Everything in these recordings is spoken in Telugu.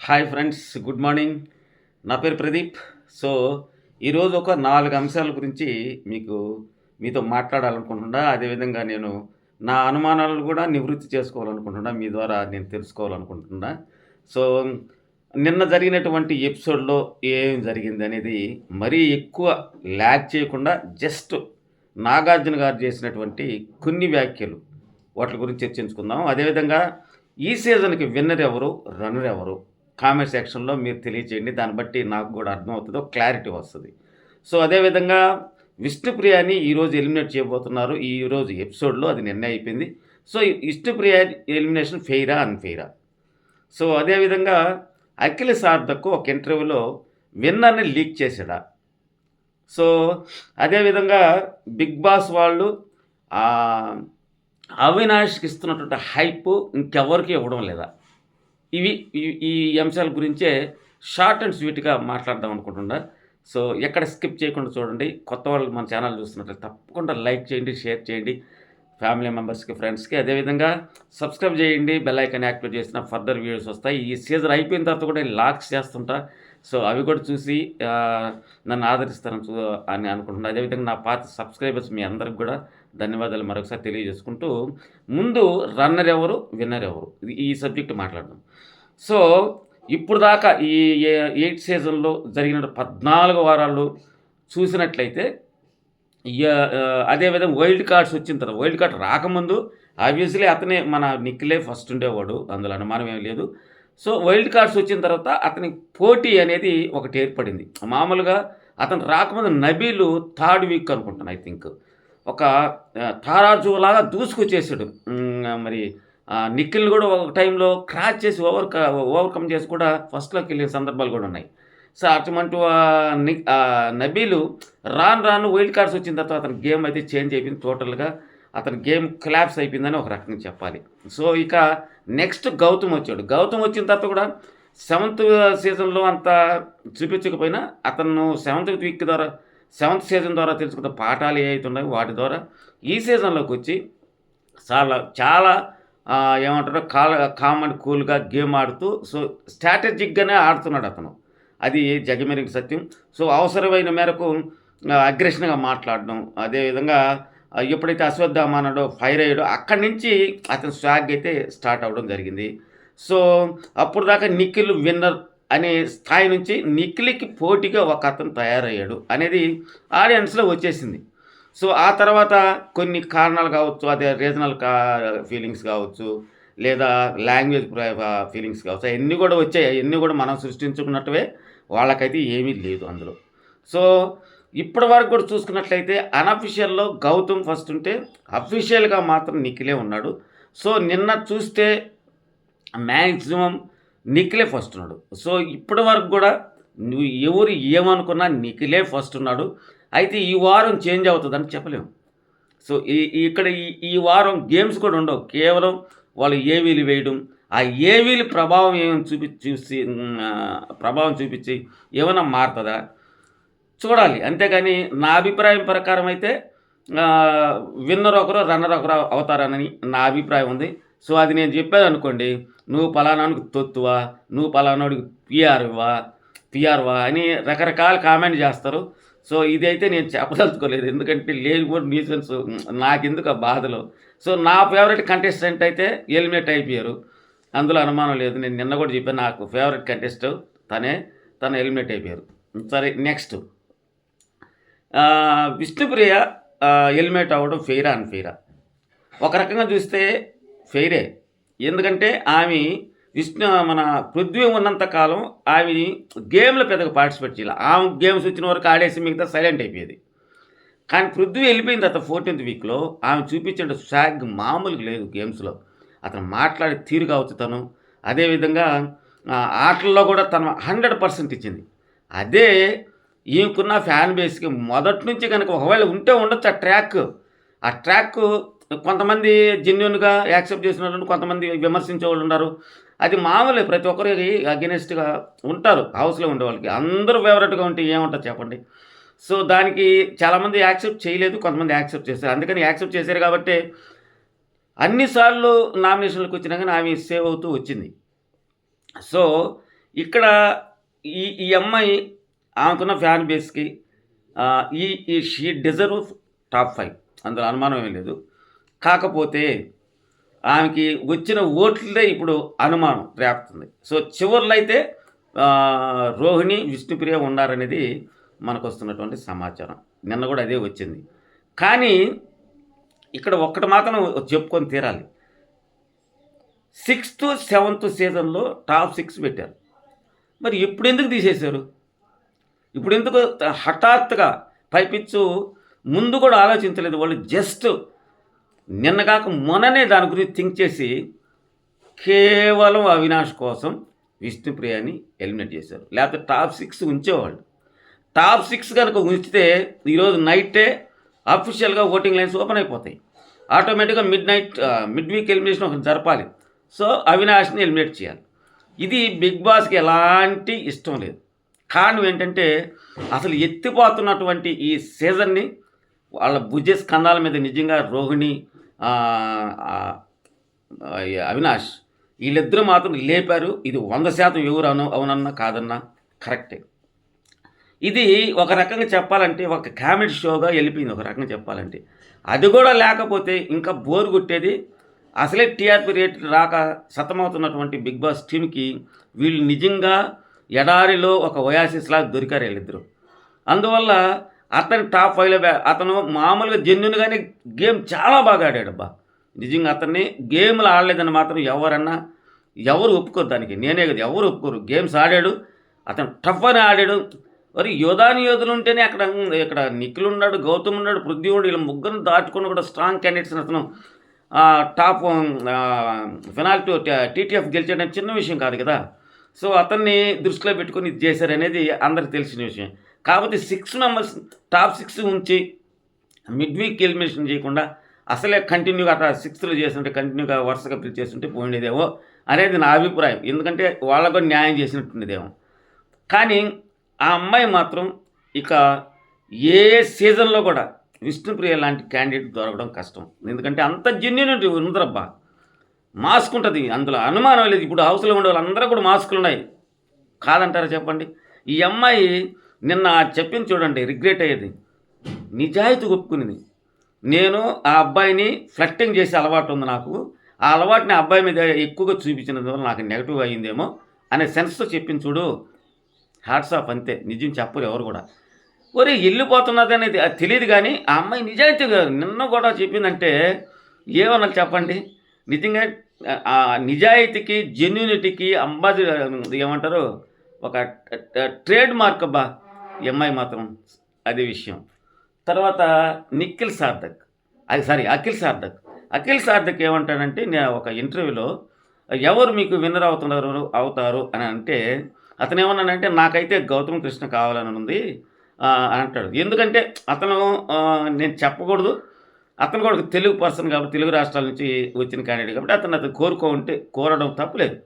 Hi friends, good morning. నా పేరు ప్రదీప్. సో, ఈరోజు ఒక 4 అంశాల గురించి మీతో మాట్లాడాలనుకుంటున్నా. అదేవిధంగా నేను నా అనుమానాలను కూడా నివృత్తి చేసుకోవాలనుకుంటున్నా. మీ ద్వారా నేను తెలుసుకోవాలనుకుంటున్నా. సో, నిన్న జరిగినటువంటి ఎపిసోడ్‌లో ఏం జరిగిందనేది మరీ ఎక్కువ ల్యాగ్ చేయకుండా జస్ట్ నాగార్జున గారు చేసినటువంటి కొన్ని వ్యాఖ్యలు వాటి గురించి చర్చించుకుందాం. అదేవిధంగా ఈ సీజన్‌కి విన్నర్ ఎవరు? రన్నర్ ఎవరు? కామెంట్ సెక్షన్‌లో మీరు తెలియచేయండి. దాన్ని బట్టి నాకు గూడా అర్థమవుతది. ఒక క్లారిటీ వస్తది. సో, అదేవిధంగా విష్ణుప్రియని ఈరోజు ఎలిమినేట్ చేయబోతున్నారు. ఈరోజు ఎపిసోడ్‌లో అది నిర్ణయం అయిపోయింది. సో, విష్ణుప్రియ ఎలిమినేషన్ ఫెయిరా? అన్‌ఫెయిరా? సో, అదేవిధంగా అఖిల్ సార్థక్ ఒక ఇంటర్వ్యూలో విన్నర్‌ని లీక్ చేసాడా? సో, అదేవిధంగా బిగ్ బాస్ వాళ్ళు ఆహ్, అవినాష్‌కి ఇస్తున్నటువంటి హైప్ ఇంకెవ్వరికీ ఇవ్వడం లేదా? ఇవి ఈ ఈ అంశాల గురించే షార్ట్ అండ్ స్వీట్‌గా మాట్లాడదాం అనుకుంటున్నా. సో, ఎక్కడ స్కిప్ చేయకుండా చూడండి. కొత్త వాళ్ళు మన ఛానల్ చూస్తున్నట్లయితే తప్పకుండా లైక్ చేయండి, షేర్ చేయండి. ఫ్యామిలీ మెంబర్స్‌కి, ఫ్రెండ్స్‌కి. అదేవిధంగా సబ్స్క్రైబ్ చేయండి. బెల్ ఐకాన్ యాక్టివేట్ చేసిన ఫర్దర్ వీడియోస్ వస్తాయి. ఈ సీజన్ అయిపోయిన తర్వాత కూడా నేను లాక్స్ చేస్తుంటా. సో, అవి కూడా చూసి నన్ను ఆదరిస్తారని అని అనుకుంటున్నా. అదేవిధంగా నా పాత సబ్స్క్రైబర్స్ మీ అందరికి కూడా ధన్యవాదాలు మరొకసారి తెలియజేసుకుంటూ, ముందు రన్నర్ ఎవరు? విన్నర్ ఎవరు? ఈ సబ్జెక్ట్ మాట్లాడదాం. సో, ఇప్పుడు దాకా ఈ 8 సీజన్‌లో జరిగిన 14 వారాలు చూసినట్లయితే అదేవిధంగా వైల్డ్ కార్డ్స్ వచ్చిన తర్వాత వైల్డ్ కార్డ్ రాకముందు ఆబ్వియస్లీ అతనే మన నిఖిలే ఫస్ట్ ఉండేవాడు. అందులో అనుమానం ఏమి లేదు. సో, వైల్డ్ కార్డ్స్ వచ్చిన తర్వాత అతనికి పోటీ అనేది ఒకటి ఏర్పడింది. మామూలుగా అతను రాకముందు నబీలు థర్డ్ వీక్ అనుకుంటాను ఐ థింక్. ఒక తారాజులాగా దూసుకొచ్చేసాడు. మరి నిఖిల్‌ని కూడా ఒక టైంలో క్రాచ్ చేసి ఓవర్‌కమ్ చేసి కూడా ఫస్ట్‌లోకి వెళ్ళిన సందర్భాలు కూడా ఉన్నాయి. సో, అటువంటి నబీలు రాను రాను వైల్డ్ కార్డ్స్ వచ్చిన తర్వాత అతని గేమ్ అయితే చేంజ్ అయిపోయింది టోటల్‌గా. అతని గేమ్ కొలాప్స్ అయిపోయిందని ఒక రకంగా చెప్పాలి. సో, ఇక నెక్స్ట్ గౌతమ్ వచ్చాడు. గౌతమ్ వచ్చిన తర్వాత కూడా సెవెంత్ సీజన్‌లో అంత చూపించకపోయినా అతను సెవెంత్ సీజన్ ద్వారా తెలుసుకున్న పాఠాలు ఏవైతే ఉన్నాయో వాటి ద్వారా ఈ సీజన్‌లోకి వచ్చి చాలా ఏమంటారు కామ్ అండ్ కూల్‌గా గేమ్ ఆడుతూ సో, స్ట్రాటజిక్‌గానే ఆడుతున్నాడు అతను. అది జగమెరిగిన సత్యం. సో, అవసరమైన మేరకు అగ్రెషన్‌గా మాట్లాడడం. అదేవిధంగా ఎప్పుడైతే అశ్వత్థామ అన్నాడో ఫైర్ అయ్యాడో అక్కడి నుంచి అతని స్వాగ్ అయితే స్టార్ట్ అవ్వడం జరిగింది. సో, అప్పుడు దాకా నిఖిల్ విన్నర్ అనే స్థాయి నుంచి నిఖిల్‌కి పోటీగా ఒక అతను తయారయ్యాడు అనేది ఆడియన్స్‌లో వచ్చేసింది. సో, ఆ తర్వాత కొన్ని కారణాలు కావచ్చు, అదే రీజనల్ ఫీలింగ్స్ కావచ్చు, లేదా లాంగ్వేజ్ ఫీలింగ్స్ కావచ్చు, అయన్నీ కూడా వచ్చాయి. అయన్నీ కూడా మనం సృష్టించుకున్నట్టువే. వాళ్ళకైతే ఏమీ లేదు అందులో. సో, ఇప్పటి వరకు కూడా చూసుకున్నట్లయితే అనఫిషియల్‌లో గౌతమ్ ఫస్ట్ ఉంటే, అఫీషియల్‌గా మాత్రం నిఖిలే ఉన్నాడు. సో, నిన్న చూస్తే మ్యాక్సిమం నిఖిలే ఫస్ట్ ఉన్నాడు. సో, ఇప్పటి వరకు కూడా నువ్వు ఎవరు ఏమనుకున్నా నిఖిలే ఫస్ట్ ఉన్నాడు. అయితే ఈ వారం చేంజ్ అవుతుందని చెప్పలేము. సో, ఇక్కడ ఈ వారం గేమ్స్ కూడా ఉండవు. కేవలం వాళ్ళు ఏవీలు వేయడం, ఆ ఏవీలు ప్రభావం ఏమైనా ప్రభావం చూపించి ఏమైనా మారుతుందా చూడాలి. అంతేగాని నా అభిప్రాయం ప్రకారం అయితే విన్నర్ ఒకరు, రన్నర్ ఒకరు అవుతారని నా అభిప్రాయం ఉంది. సో, అది నేను చెప్పాననుకోండి, నువ్వు పలానానికి తొత్తువా, నువ్వు పలానాడికి పిఆర్వా అని రకరకాల కామెంట్ చేస్తారు. సో, ఇదైతే నేను చెప్పదలుచుకోలేదు. ఎందుకంటే లేనిపోని న్యూసెన్స్ నాకెందుకు ఆ బాధలు. సో, నా ఫేవరెట్ కంటెస్టెంట్ అయితే ఎలిమినేట్ అయిపోయారు. అందులో అనుమానం లేదు. నేను నిన్న కూడా చెప్పాను నాకు ఫేవరెట్ కంటెస్టెంట్ తను ఎలిమినేట్ అయిపోయారు. సరే, నెక్స్ట్ విష్ణుప్రియ ఎలిమినేట్ అవ్వడం ఫెయిరా? అన్‌ఫెయిరా? ఒక రకంగా చూస్తే ఫెయిరే. ఎందుకంటే మన పృథ్వీ ఉన్నంత కాలం ఆమె గేమ్‌లో పెద్దగా పార్టిసిపేట్ చేయాలి. ఆమె గేమ్స్ వచ్చిన వరకు ఆడేసి మిగతా సైలెంట్ అయిపోయేది. కానీ పృథ్వీ వెళ్ళిపోయిన తర్వాత 14th వీక్‌లో ఆమె చూపించిన స్వాగ్ మామూలుగా లేదు గేమ్స్‌లో. అతను మాట్లాడే తీరు కావచ్చు తను. అదేవిధంగా ఆటల్లో కూడా తను 100% ఇచ్చింది. అదే ఈమెకున్న ఫ్యాన్ బేస్‌కి మొదటి నుంచి కనుక ఒకవేళ ఉంటే ఉండొచ్చు ఆ ట్రాక్ కొంతమంది జెన్యూన్‌గా యాక్సెప్ట్ చేసిన వాళ్ళు, కొంతమంది విమర్శించే వాళ్ళు ఉన్నారు. అది మామూలే, ప్రతి ఒక్కరికి అగెనిస్ట్‌గా ఉంటారు హౌస్‌లో ఉండేవాళ్ళకి. అందరూ ఫేవరెట్‌గా ఉంటే ఏముంటది చెప్పండి. సో, దానికి చాలామంది యాక్సెప్ట్ చేయలేదు. కొంతమంది యాక్సెప్ట్ చేశారు. అందుకని యాక్సెప్ట్ చేశారు కాబట్టే అన్ని సార్లు నామినేషన్‌లకి వచ్చినా గానీ ఆమె సేవ్ అవుతూ వచ్చింది. సో, ఇక్కడ ఈ అమ్మాయి ఆమెకున్న ఫ్యాన్ బేస్‌కి ఈ ఈ షీ డిజర్వ్ టాప్ 5 అందులో అనుమానం ఏమీ లేదు. కాకపోతే ఆమెకి వచ్చిన ఓట్లే ఇప్పుడు అనుమానం రేపుతుంది. సో చివర్లో అయితే రోహిణి, విష్ణుప్రియ ఉన్నారనేది మనకొస్తున్నటువంటి సమాచారం. నిన్న కూడా అదే వచ్చింది. కానీ ఇక్కడ ఒక్కటి మాత్రం చెప్పుకొని తీరాలి. 6th, 7th సీజన్‌లో టాప్ 6 పెట్టారు. మరి ఇప్పుడెందుకు తీసేశారు? ఇప్పుడెందుకు హఠాత్తుగా పైపిచ్చు ముందు కూడా ఆలోచించలేదు. వాళ్ళు జస్ట్ నిన్న కాక మొన్ననే దాని గురించి థింక్ చేసి కేవలం అవినాష్ కోసం విష్ణుప్రియని ఎలిమినేట్ చేశారు. లేకపోతే టాప్ 6 ఉంచేవాళ్ళు. టాప్ 6 కనుక ఉంచితే ఈరోజు నైటే అఫీషియల్‌గా ఓటింగ్ లైన్స్ ఓపెన్ అయిపోతాయి. ఆటోమేటిక్‌గా మిడ్ వీక్ ఎలిమినేషన్ ఒకటి జరపాలి. సో అవినాష్‌ని ఎలిమినేట్ చేయాలి. ఇది బిగ్ బాస్‌కి ఎలాంటి ఇష్టం లేదు. కారణం ఏంటంటే అసలు ఎత్తిపోతున్నటువంటి ఈ సీజన్ని వాళ్ళ భుజ స్కంధాల మీద నిజంగా రోహిణి, అవినాష్ వీళ్ళిద్దరూ మాత్రం లేపారు. ఇది 100% ఎవరు అవునన్నా కాదన్నా కరెక్టే. ఇది ఒక రకంగా చెప్పాలంటే ఒక కామెడీ షోగా వెళ్ళిపోయింది ఒక రకంగా చెప్పాలంటే. అది కూడా లేకపోతే ఇంకా బోర్ కొట్టేది. అసలే టీఆర్పీ రేట్ రాక సతమవుతున్నటువంటి బిగ్ బాస్ టీమ్కి వీళ్ళు నిజంగా ఎడారిలో ఒక ఒయాసిస్లాగా దొరికారు వీళ్ళిద్దరు. అందువల్ల అతని టాప్ 5లో అతను మామూలుగా జెన్యున్గానే గేమ్ చాలా బాగా ఆడాడబ్బా. నిజంగా అతన్ని గేమ్లు ఆడలేదని మాత్రం ఎవరు ఒప్పుకోరు దానికి. నేనే కదా, ఎవరు ఒప్పుకోరు. గేమ్స్ ఆడాడు, అతను టఫ్ అని ఆడాడు. మరి యోధులు ఉంటేనే ఇక్కడ నిఖిల్ ఉన్నాడు, గౌతమ్ ఉన్నాడు, పృథ్వీ ఉన్నాడు. వీళ్ళ ముగ్గురు దాటుకుని కూడా స్ట్రాంగ్ క్యాండిడేట్స్ అతను టాప్ ఫినాల్టీ టీటీఎఫ్ గెలిచడం చిన్న విషయం కాదు కదా. సో అతన్ని దృష్టిలో పెట్టుకొని ఇది చేశారనేది అందరికి తెలిసిన విషయం. కాకపోతే 6 మెంబర్స్ టాప్ 6 ఉంచి మిడ్ వీక్ ఎలిమినేషన్ చేయకుండా అసలే కంటిన్యూగా అట్లా 6లో చేస్తుంటే కంటిన్యూగా వరుసగా పిలిచి చేస్తుంటే పోయినదేమో అనేది నా అభిప్రాయం. ఎందుకంటే వాళ్ళకు కూడా న్యాయం చేసినట్టుండేదేమో. కానీ ఆ అమ్మాయి మాత్రం ఇక ఏ సీజన్లో కూడా విష్ణుప్రియ లాంటి క్యాండిడేట్ దొరకడం కష్టం. ఎందుకంటే అంత జెన్యూనిటీ ఉందరబ్బా. మాస్క్ ఉంటుంది, అందులో అనుమానం లేదు. ఇప్పుడు హౌస్లో ఉండే వాళ్ళందరూ కూడా మాస్కులు ఉన్నాయి. కాదంటారా చెప్పండి? ఈ అమ్మాయి నిన్న చెప్పింది చూడండి, రిగ్రెట్ అయ్యేది. నిజాయితీ ఒప్పుకునేది. నేను ఆ అబ్బాయిని ఫ్లట్టింగ్ చేసే అలవాటు ఉంది నాకు. ఆ అలవాటుని అబ్బాయి మీద ఎక్కువగా చూపించినందువల్ల నాకు నెగిటివ్ అయ్యిందేమో అనే సెన్స్తో చెప్పింది చూడు. హ్యాట్స్ ఆఫ్ అంతే. నిజం చెప్పరు ఎవరు కూడా. ఒరే వెళ్ళిపోతున్నది అనేది తెలియదు. కానీ ఆ అమ్మాయి నిజాయితీగా నిన్న కూడా చెప్పిందంటే ఏమన్నా చెప్పండి. నిజంగా ఆ నిజాయితీకి జెన్యూనిటీకి ఏమంటారు ఒక ట్రేడ్ మార్క్ అబ్బా ఈ అమ్మాయి మాత్రం. అది విషయం. తర్వాత అఖిల్ సార్థక్ ఏమంటాడంటే, నేను ఒక ఇంటర్వ్యూలో ఎవరు మీకు విన్నర్ అవుతారు అని అంటే అతను ఏమన్నాడంటే నాకైతే గౌతమ్ కృష్ణ కావాలని ఉంది అని అంటాడు. ఎందుకంటే అతను నేను చెప్పకూడదు, అతను కూడా ఒక తెలుగు పర్సన్ కాబట్టి, తెలుగు రాష్ట్రాల నుంచి వచ్చిన క్యాండిడేట్ కాబట్టి అతను కోరడం తప్పులేదు.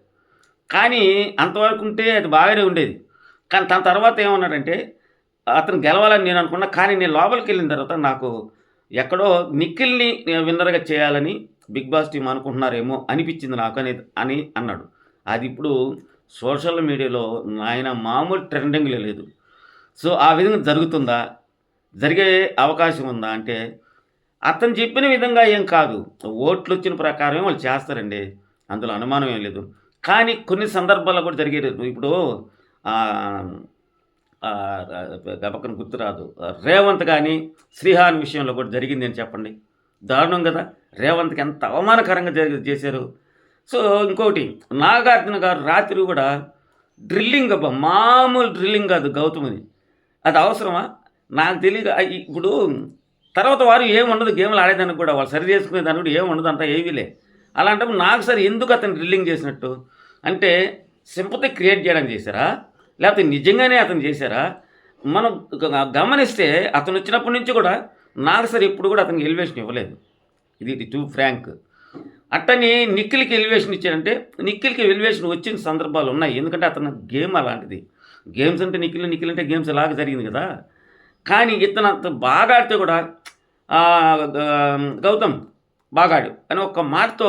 కానీ అంతవరకు ఉంటే అది బాగానే ఉండేది. కానీ తన తర్వాత ఏమన్నాడంటే అతను గెలవాలని నేను అనుకున్నా, కానీ నేను లోపలికి వెళ్ళిన తర్వాత నాకు ఎక్కడో నిఖిల్ని విన్నర్గా చేయాలని బిగ్ బాస్ టీం అనుకుంటున్నారేమో అనిపించింది నాకు అని అన్నాడు. అది ఇప్పుడు సోషల్ మీడియాలో ఆయన మామూలు ట్రెండింగ్లో లేదు. సో ఆ విధంగా జరుగుతుందా, జరిగే అవకాశం ఉందా అంటే అతను చెప్పిన విధంగా ఏం కాదు. ఓట్లు వచ్చిన ప్రకారమే వాళ్ళు చేస్తారండి, అందులో అనుమానం ఏం లేదు. కానీ కొన్ని సందర్భాల్లో కూడా జరిగేది. ఇప్పుడు గబక్కన గుర్తురాదు, రేవంత్ కానీ శ్రీహాన్ విషయంలో కూడా జరిగింది అని చెప్పండి. దారుణం కదా. రేవంత్కి ఎంత అవమానకరంగా చేశారు. సో ఇంకొకటి, నాగార్జున గారు రాత్రి కూడా డ్రిల్లింగ్ అబ్బా, మామూలు డ్రిల్లింగ్ కాదు గౌతమ్ని. అది అవసరమా నాకు తెలియదు. ఇప్పుడు తర్వాత వారు ఏముండదు, గేమ్లు ఆడేదానికి కూడా వాళ్ళు సరి చేసుకునేదానికి కూడా ఏముండదు, అంతా ఏవీలే. అలాంటప్పుడు నాకు సరే ఎందుకు అతను డ్రిల్లింగ్ చేసినట్టు అంటే సింపతి క్రియేట్ చేయడానికి చేశారా, లేకపోతే నిజంగానే అతను చేశారా? మనం గమనిస్తే అతను వచ్చినప్పటి నుంచి కూడా నాకు సరే ఎప్పుడు కూడా అతనికి ఎలివేషన్ ఇవ్వలేదు. ఇది టూ ఫ్రాంక్. అట్టని నిఖిల్కి ఎలివేషన్ ఇచ్చారంటే నిఖిల్కి ఎలివేషన్ వచ్చిన సందర్భాలు ఉన్నాయి. ఎందుకంటే అతను గేమ్ అలాంటిది. గేమ్స్ అంటే నిఖిల్ అంటే గేమ్స్ అలాగే జరిగింది కదా. కానీ ఇతను అంత బాగా ఆడితే కూడా గౌతమ్ బాగాడు అని ఒక్క మాటతో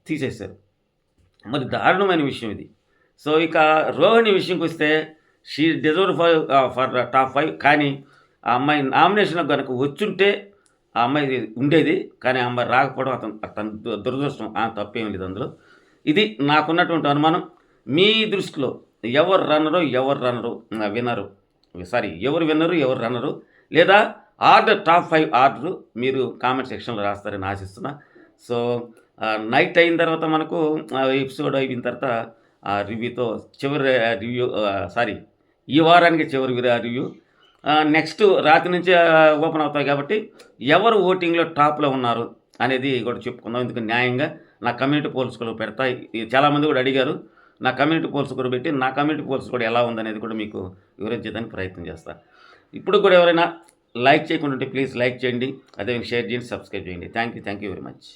తీసేశారు. మరి దారుణమైన విషయం ఇది. సో ఇక రోహిణి విషయంకి వస్తే షీ డిజర్వ్ ఫర్ టాప్ 5. కానీ ఆ అమ్మాయి నామినేషన్‌లో గనుక వచ్చుంటే ఆ అమ్మాయి ఉండేది. కానీ ఆ అమ్మాయి రాకపోవడం తన దురదృష్టం. తప్పేం లేదు అందులో. ఇది నాకున్నటువంటి అనుమానం. మీ దృష్టిలో ఎవరు రన్నరు? విన్నరు? సారీ, ఎవరు విన్నరు? ఎవరు రన్నరు? లేదా టాప్ 5 ఆర్డరు మీరు కామెంట్ సెక్షన్‌లో రాస్తారని ఆశిస్తున్నా. సో, నైట్ అయిన తర్వాత మనకు ఎపిసోడ్ అయిన తర్వాత రివ్యూతో చివరి రివ్యూ సారీ ఈ వారానికి చివరి రివ్యూ. నెక్స్ట్ రాత్రి నుంచే ఓపెన్ అవుతాయి కాబట్టి ఎవరు ఓటింగ్‌లో టాప్‌లో ఉన్నారు అనేది కూడా చెప్పుకుందాం. ఎందుకంటే న్యాయంగా నా కమ్యూనిటీ పోల్స్ కూడా పెడతా. చాలామంది కూడా అడిగారు. నా కమ్యూనిటీ పోల్స్ కూడా పెట్టి, నా కమ్యూనిటీ పోల్స్ కూడా ఎలా ఉందనేది కూడా మీకు వివరించడానికి ప్రయత్నం చేస్తా. ఇప్పుడు కూడా ఎవరైనా లైక్ చేయకుండా ఉంటే ప్లీజ్ లైక్ చేయండి. అదేవిధంగా షేర్ చేయండి, సబ్స్క్రైబ్ చేయండి. Thank you very much.